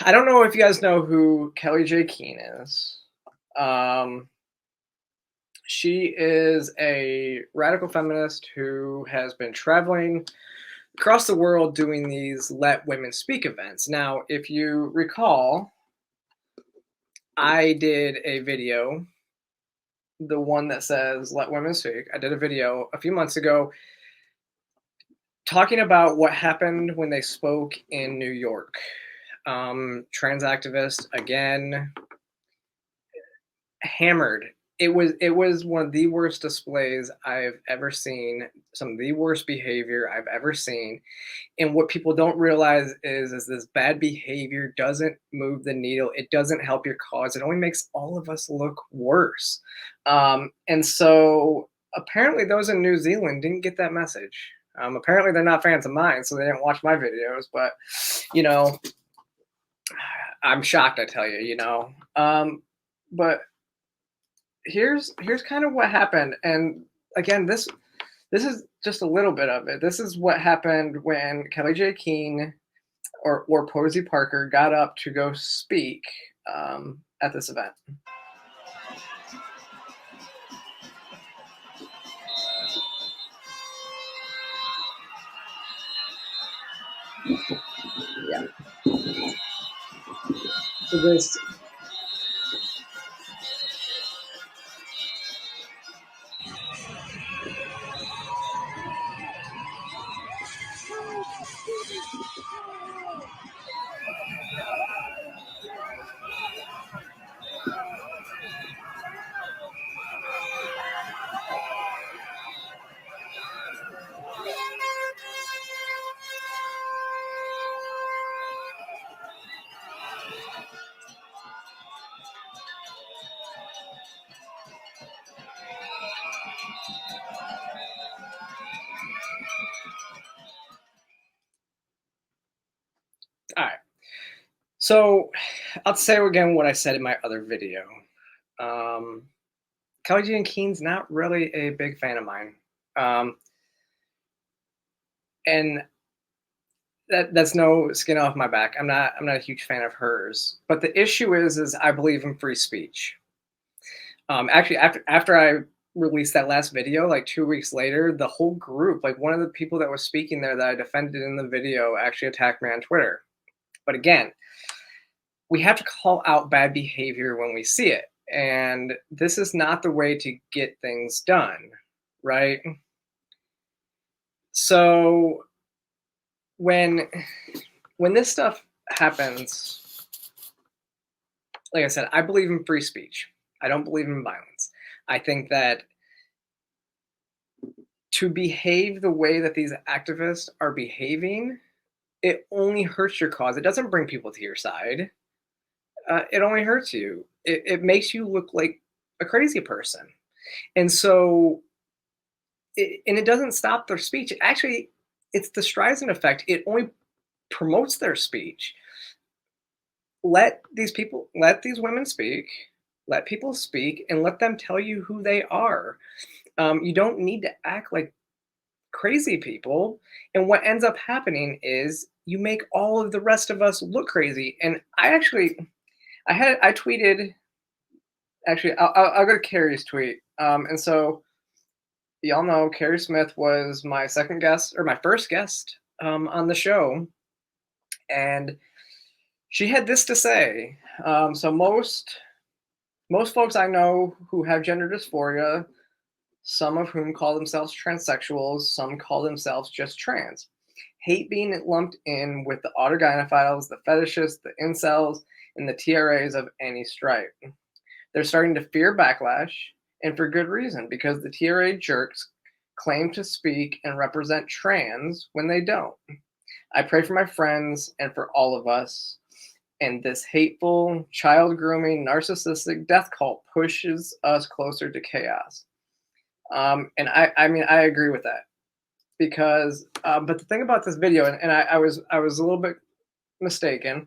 I don't know if you guys know who Kellie Jay is. Um, she is a radical feminist who has been traveling across the world doing these Let Women Speak events. Now, if you recall, I did a video, the one that says Let Women Speak. I did a video a few months ago talking about what happened when they spoke in New York. Trans activists, again, hammered. It was one of the worst displays I've ever seen, some of the worst behavior I've ever seen. And what people don't realize is this bad behavior doesn't move the needle. It doesn't help your cause. It only makes all of us look worse. And so apparently those in New Zealand didn't get that message. Apparently they're not fans of mine, so they didn't watch my videos. But you know, I'm shocked. I tell you, but here's kind of what happened. And again, this is just a little bit of it. This is what happened when Kellie Jay or Posie Parker got up to go speak at this event. Yeah. So this all right. So I'll say again what I said in my other video. Um, Kellie Jay not really a big fan of mine, and that's no skin off my back. I'm not a huge fan of hers. But the issue is I believe in free speech. Actually, after I released that last video, like 2 weeks later, the whole group, like one of the people that was speaking there that I defended in the video, actually attacked me on Twitter. But again, we have to call out bad behavior when we see it, and this is not the way to get things done, right? So when this stuff happens, like I said, I believe in free speech. I don't believe in violence. I think that to behave the way that these activists are behaving, it only hurts your cause. It doesn't bring people to your side. It only hurts you. It makes you look like a crazy person. And so, and it doesn't stop their speech. Actually, it's the Streisand effect. It only promotes their speech. Let these women speak, let people speak, and let them tell you who they are. You don't need to act like crazy people. And what ends up happening is you make all of the rest of us look crazy. And I tweeted, actually, I'll go to Carrie's tweet. And so y'all know Carrie Smith was my second guest or my first guest on the show. And she had this to say. So most folks I know who have gender dysphoria, some of whom call themselves transsexuals, some call themselves just trans, hate being lumped in with the autogynephiles, the fetishists, the incels, and the TRAs of any stripe. They're starting to fear backlash, and for good reason, because the TRA jerks claim to speak and represent trans when they don't. I pray for my friends and for all of us. And this hateful, child grooming, narcissistic death cult pushes us closer to chaos. And I mean, I agree with that because, but the thing about this video, and I was a little bit mistaken,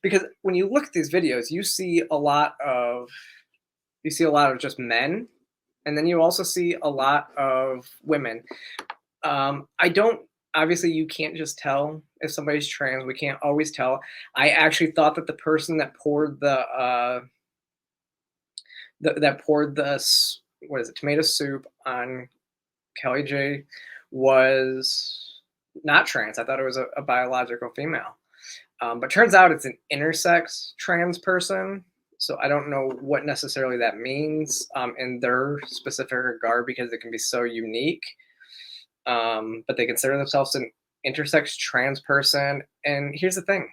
because when you look at these videos, you see a lot of just men, and then you also see a lot of women. I don't obviously you can't just tell if somebody's trans. We can't always tell. I actually thought that the person that poured that poured what is it, tomato soup on Kellie Jay was not trans. I thought it was a biological female. But turns out it's an intersex trans person. So I don't know what necessarily that means in their specific regard because it can be so unique. But they consider themselves an intersex trans person. And here's the thing,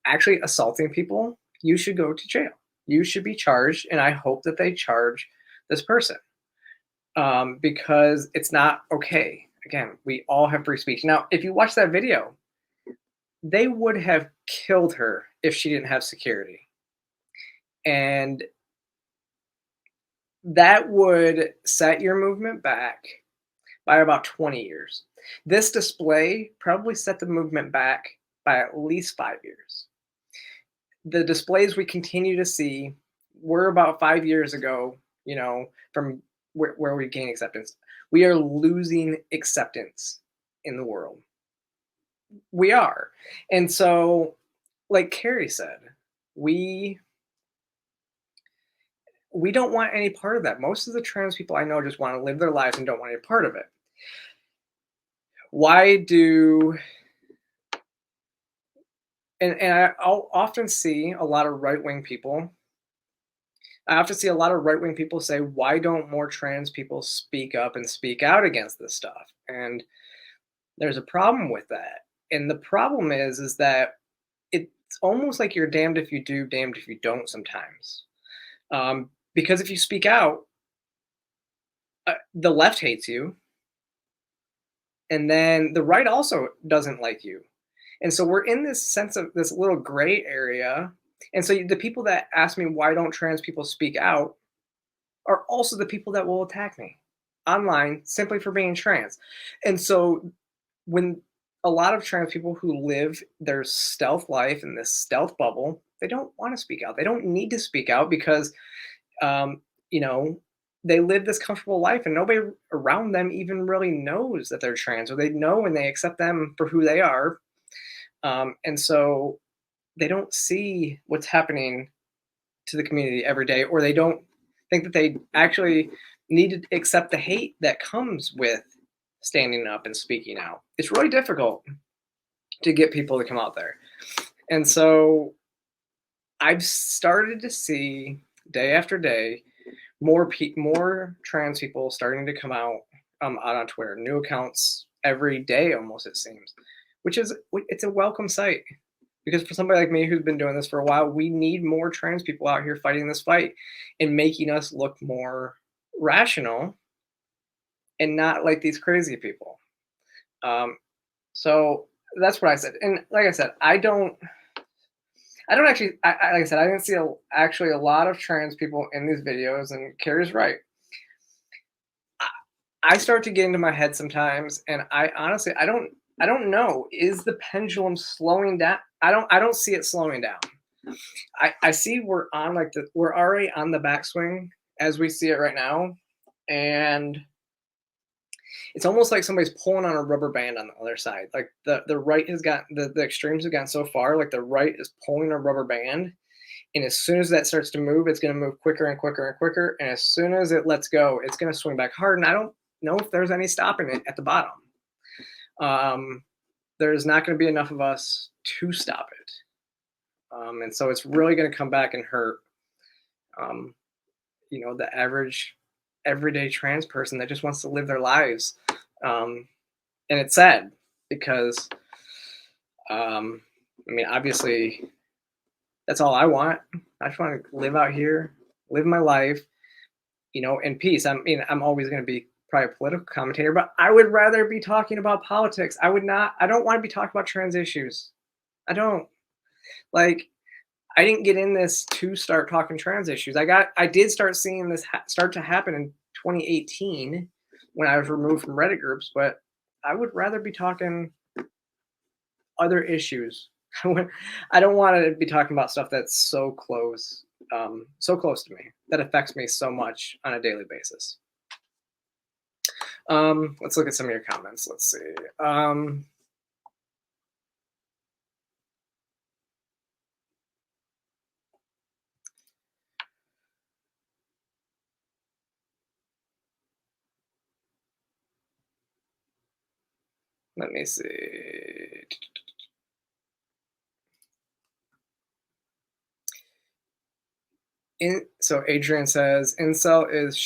actually assaulting people, you should go to jail. You should be charged. And I hope that they charge this person because it's not okay. Again, we all have free speech. Now, if you watch that video, they would have killed her if she didn't have security. And that would set your movement back by about 20 years. This display probably set the movement back by at least 5 years. The displays we continue to see were about 5 years ago, from where we gain acceptance. We are losing acceptance in the world. We are. And so, like Carrie said, we don't want any part of that. Most of the trans people I know just want to live their lives and don't want any part of it. Why do and I'll often see a lot of right-wing people. I often see a lot of right-wing people say, why don't more trans people speak up and speak out against this stuff? And there's a problem with that. And the problem is that it's almost like you're damned if you do, damned if you don't sometimes. Because if you speak out, the left hates you. And then the right also doesn't like you. And so we're in this sense of this little gray area. And so the people that ask me, why don't trans people speak out, are also the people that will attack me online simply for being trans. And so when a lot of trans people who live their stealth life in this stealth bubble, they don't want to speak out. They don't need to speak out because, they live this comfortable life and nobody around them even really knows that they're trans, or they know and they accept them for who they are. And so they don't see what's happening to the community every day, or they don't think that they actually need to accept the hate that comes with standing up and speaking out. It's really difficult to get people to come out there. And so I've started to see day after day more trans people starting to come out on Twitter, new accounts every day almost, it seems, it's a welcome sight. Because for somebody like me who's been doing this for a while, we need more trans people out here fighting this fight and making us look more rational and not like these crazy people. So that's what I said. And like I said, I don't actually, like I said, I didn't see actually a lot of trans people in these videos, and Carrie's right. I start to get into my head sometimes, and I honestly, I don't know, is the pendulum slowing down? I don't see it slowing down. I see we're already on the backswing as we see it right now, and it's almost like somebody's pulling on a rubber band on the other side. Like the right has got the extremes have gone so far. Like the right is pulling a rubber band, and as soon as that starts to move, it's going to move quicker and quicker and quicker. And as soon as it lets go, it's going to swing back hard. And I don't know if there's any stopping it at the bottom. There's not going to be enough of us to stop it. And so it's really going to come back and hurt, the average everyday trans person that just wants to live their lives. And it's sad because, obviously that's all I want. I just want to live out here, live my life, in peace. I'm always going to be probably a political commentator, but I would rather be talking about politics. I don't want to be talking about trans issues. I don't. I didn't get in this to start talking trans issues. I did start seeing this start to happen in 2018 when I was removed from Reddit groups, but I would rather be talking other issues. I don't want to be talking about stuff that's so close to me, that affects me so much on a daily basis. Let's look at some of your comments. Let's see. Let me see. So Adrian says incel is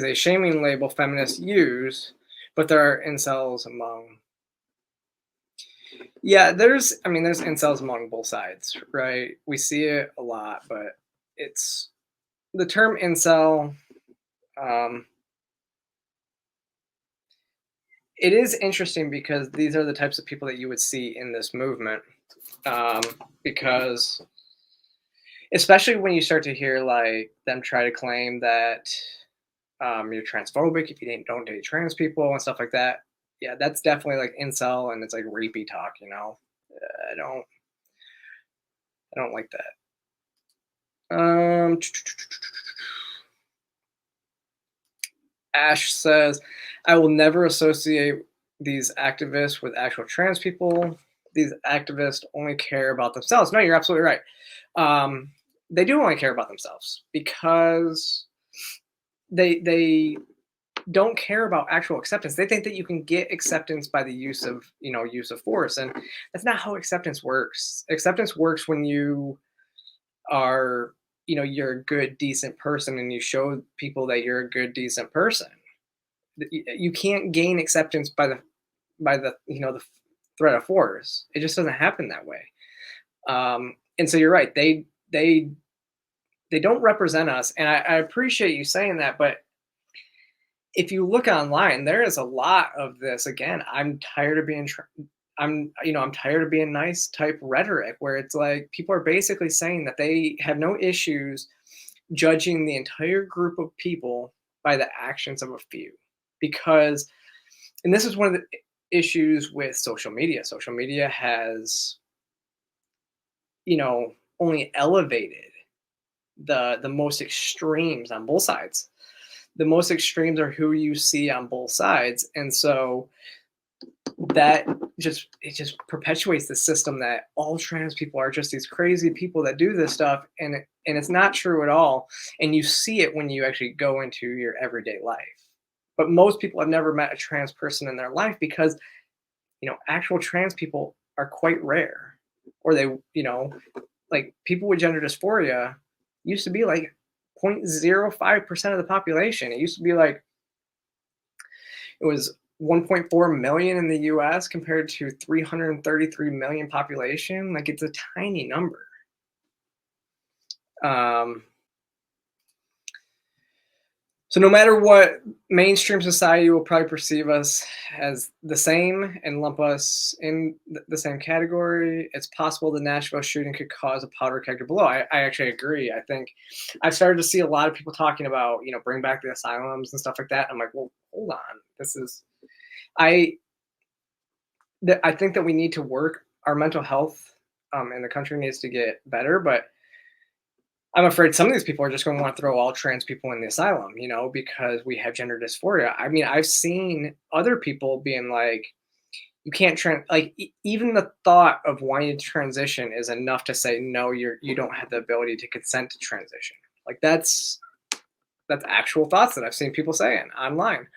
a shaming label feminists use, but there are incels among. Yeah, there's incels among both sides, right? We see it a lot, but it's the term incel. Um, it is interesting because these are the types of people that you would see in this movement. Because especially when you start to hear like them try to claim that you're transphobic if you don't date trans people and stuff like that. Yeah, that's definitely like incel and it's like rapey talk. I don't, I don't like that. Ash says, I will never associate these activists with actual trans people. These activists only care about themselves. No, you're absolutely right. They do only care about themselves because they don't care about actual acceptance. They think that you can get acceptance by the use of force, and that's not how acceptance works. Acceptance works when you are you're a good decent person and you show people that you're a good decent person. You can't gain acceptance by the threat of force. It just doesn't happen that way. And so you're right. They don't represent us, and I appreciate you saying that. But if you look online, there is a lot of this. Again, I'm tired of being. I'm tired of being nice type rhetoric where it's like people are basically saying that they have no issues judging the entire group of people by the actions of a few, because and this is one of the issues with social media. Social media has only elevated the most extremes on both sides. The most extremes are who you see on both sides, and so that just perpetuates the system that all trans people are just these crazy people that do this stuff, and it's not true at all. And you see it when you actually go into your everyday life. But most people have never met a trans person in their life because actual trans people are quite rare, or like people with gender dysphoria used to be like 0.05% of the population. It used to be like it was 1.4 million in the US compared to 333 million population. Like it's a tiny number. So no matter what, mainstream society will probably perceive us as the same and lump us in the same category. It's possible the Nashville shooting could cause a powder keg to blow. I actually agree. I think I've started to see a lot of people talking about, bring back the asylums and stuff like that. I'm like, well, hold on. I think that we need to work our mental health, and the country needs to get better, but I'm afraid some of these people are just going to want to throw all trans people in the asylum, because we have gender dysphoria. I mean, I've seen other people being like, you can't even the thought of wanting to transition is enough to say, no, you don't have the ability to consent to transition. Like that's actual thoughts that I've seen people saying online.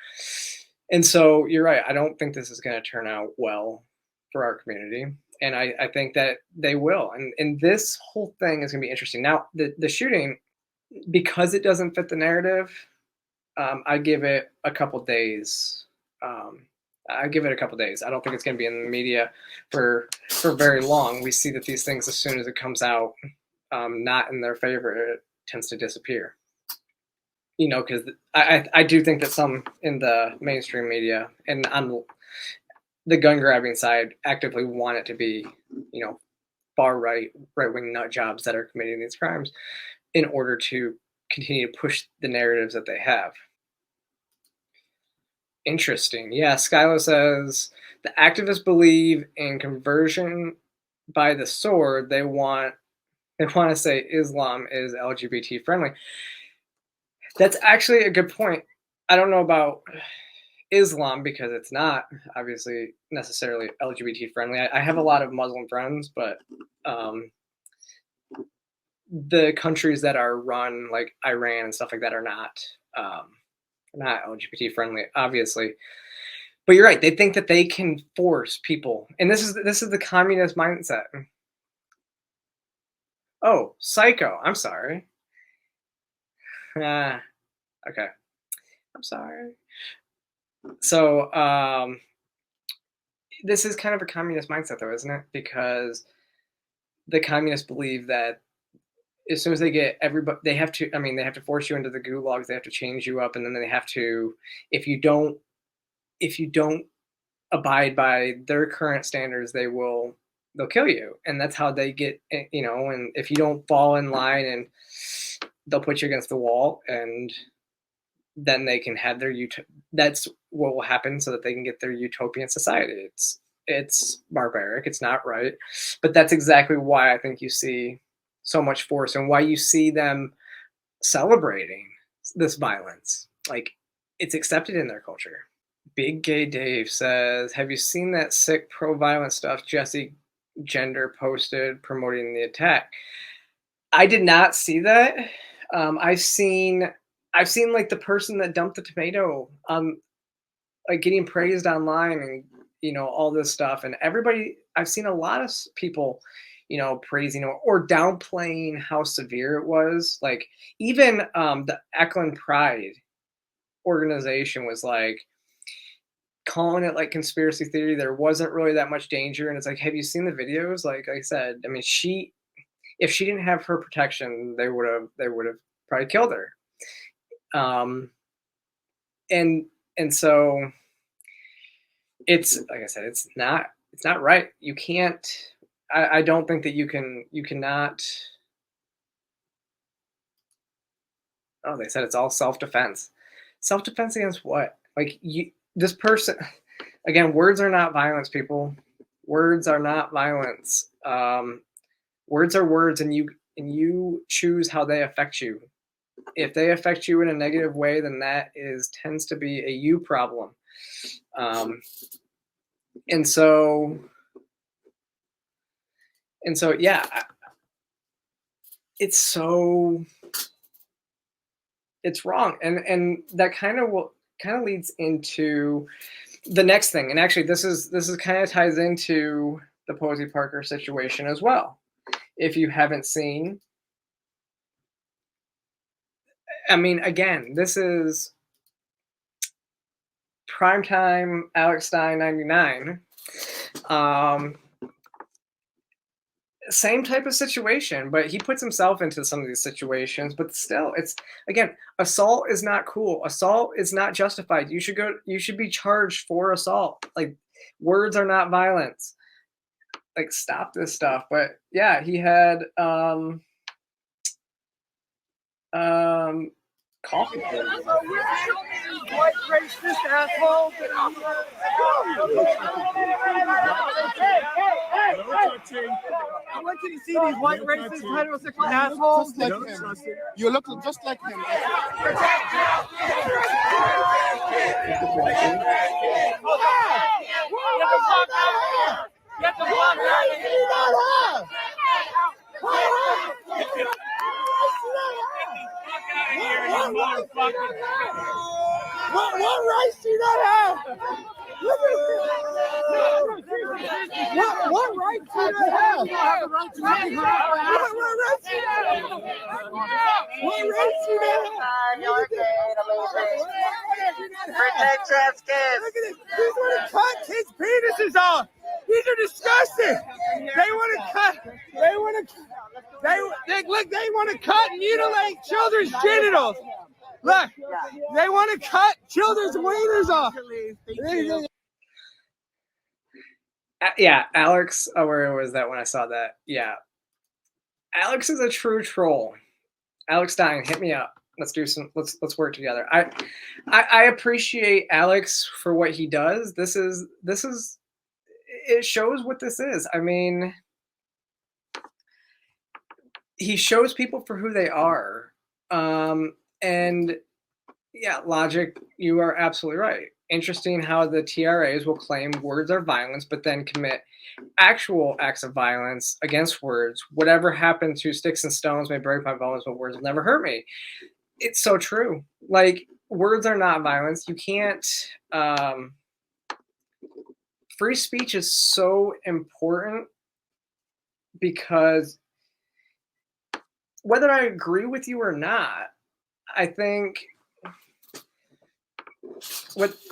And so you're right. I don't think this is going to turn out well for our community. And I think that they will. And this whole thing is going to be interesting. Now, the shooting, because it doesn't fit the narrative, I give it a couple days. I give it a couple days. I don't think it's going to be in the media for very long. We see that these things, as soon as it comes out, not in their favor, it tends to disappear. Because I do think that some in the mainstream media and on the gun grabbing side actively want it to be, far right wing nut jobs that are committing these crimes in order to continue to push the narratives that they have. Interesting. Yeah, Skylo says the activists believe in conversion by the sword. They want to say Islam is LGBT friendly. That's actually a good point. I don't know about Islam because it's not obviously necessarily LGBT friendly. I have a lot of Muslim friends, but the countries that are run like Iran and stuff like that are not LGBT friendly, obviously. But you're right. They think that they can force people, and this is the communist mindset. Oh, psycho. I'm sorry. Ah, okay. I'm sorry. So, this is kind of a communist mindset, though, isn't it? Because the communists believe that as soon as they get everybody, they have to. I mean, they have to force you into the gulags. They have to change you up, and then they have to. If you don't, if you don't abide by their current standards, they'll kill you, and that's how they get. And if you don't fall in line, and they'll put you against the wall, and then they can have their that's what will happen so that they can get their utopian society. It's barbaric, it's not right, but that's exactly why I think you see so much force and why you see them celebrating this violence. Like, it's accepted in their culture. Big Gay Dave says, have you seen that sick pro-violence stuff Jesse Gender posted promoting the attack? I did not see that. I've seen like the person that dumped the tomato, like getting praised online, and all this stuff, and everybody. I've seen a lot of people, praising or downplaying how severe it was. Like, even the Eklund Pride organization was like calling it like conspiracy theory. There wasn't really that much danger, and it's like, have you seen the videos? Like I said, I mean, if she didn't have her protection, they would have probably killed her. And so it's like I said, it's not right. You can't. I don't think that you cannot. Oh, they said it's all self-defense. Self-defense against what? Like, this person. Again, words are not violence, people. Words are not violence. Words are words, and you choose how they affect you. If they affect you in a negative way, then that tends to be a you problem. And so yeah, it's wrong, and that kind of leads into the next thing. And actually, this is kind of ties into the Posie Parker situation as well. If you haven't seen, I mean, again, this is primetime Alex Stein 99. Same type of situation, but he puts himself into some of these situations. But still, it's, again, assault is not cool. Assault is not justified. You should be charged for assault. Like, words are not violence. Like, stop this stuff. But yeah, he had coffee. White racist asshole. I want you to see these white racist heterosexual assholes. Like him. You look just like him. Get the fuck out What rights do you not have? What rights do you not have? What rights do you not have? Protect trans kids. Look at this. These want to cut kids' penises off. These are disgusting. They want to cut. They want to cut and mutilate children's genitals. Look, they want to cut children's wieners off. Yeah, Alex. Oh, where was that when I saw that? Yeah, Alex is a true troll. Alex Stein, hit me up. Let's work together. I appreciate Alex for what he does. This is it shows what this is. I mean, he shows people for who they are. And yeah, Logic, you are absolutely right. Interesting how the TRAs will claim words are violence, but then commit actual acts of violence against words. Whatever happened to sticks and stones may break my bones, but words will never hurt me. It's so true. Like, words are not violence. You can't free speech is so important because whether I agree with you or not, I think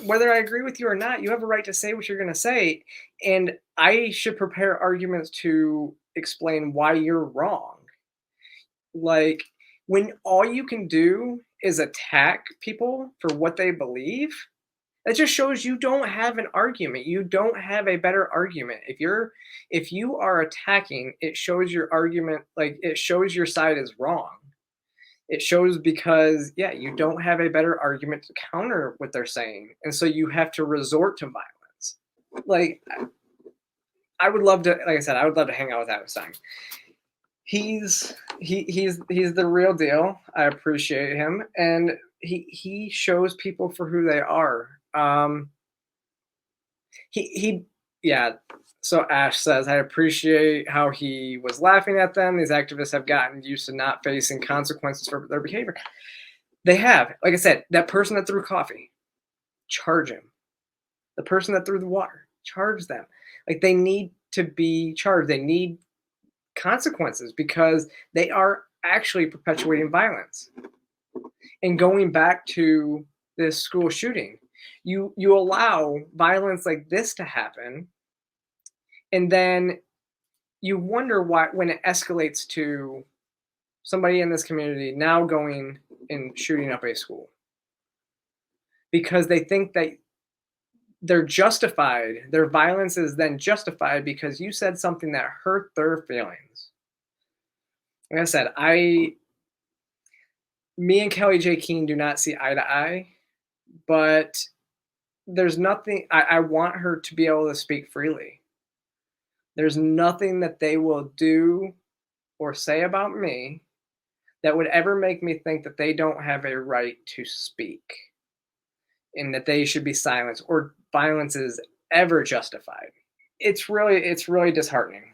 whether I agree with you or not, you have a right to say what you're going to say, and I should prepare arguments to explain why you're wrong. Like, when all you can do is attack people for what they believe, that just shows you don't have an argument. You don't have a better argument. If you are attacking, it shows your argument, like it shows your side is wrong. It shows because, yeah, you don't have a better argument to counter what they're saying. And so you have to resort to violence. Like, I would love to, like I said, I would love to hang out with Adam Stein. He's the real deal. I appreciate him. And he shows people for who they are. Yeah. So Ash says, I appreciate how he was laughing at them. These activists have gotten used to not facing consequences for their behavior. They have. Like I said, that person that threw coffee, charge him. The person that threw the water, charge them. Like, they need to be charged. They need consequences because they are actually perpetuating violence. And going back to this school shooting, you allow violence like this to happen, and then you wonder why, when it escalates to somebody in this community now going and shooting up a school, because they think that they're justified. Their violence is then justified because you said something that hurt their feelings. Like I said, me and Kellie Jay do not see eye to eye, but there's nothing, I want her to be able to speak freely. There's nothing that they will do or say about me that would ever make me think that they don't have a right to speak and that they should be silenced or violence is ever justified. It's really disheartening.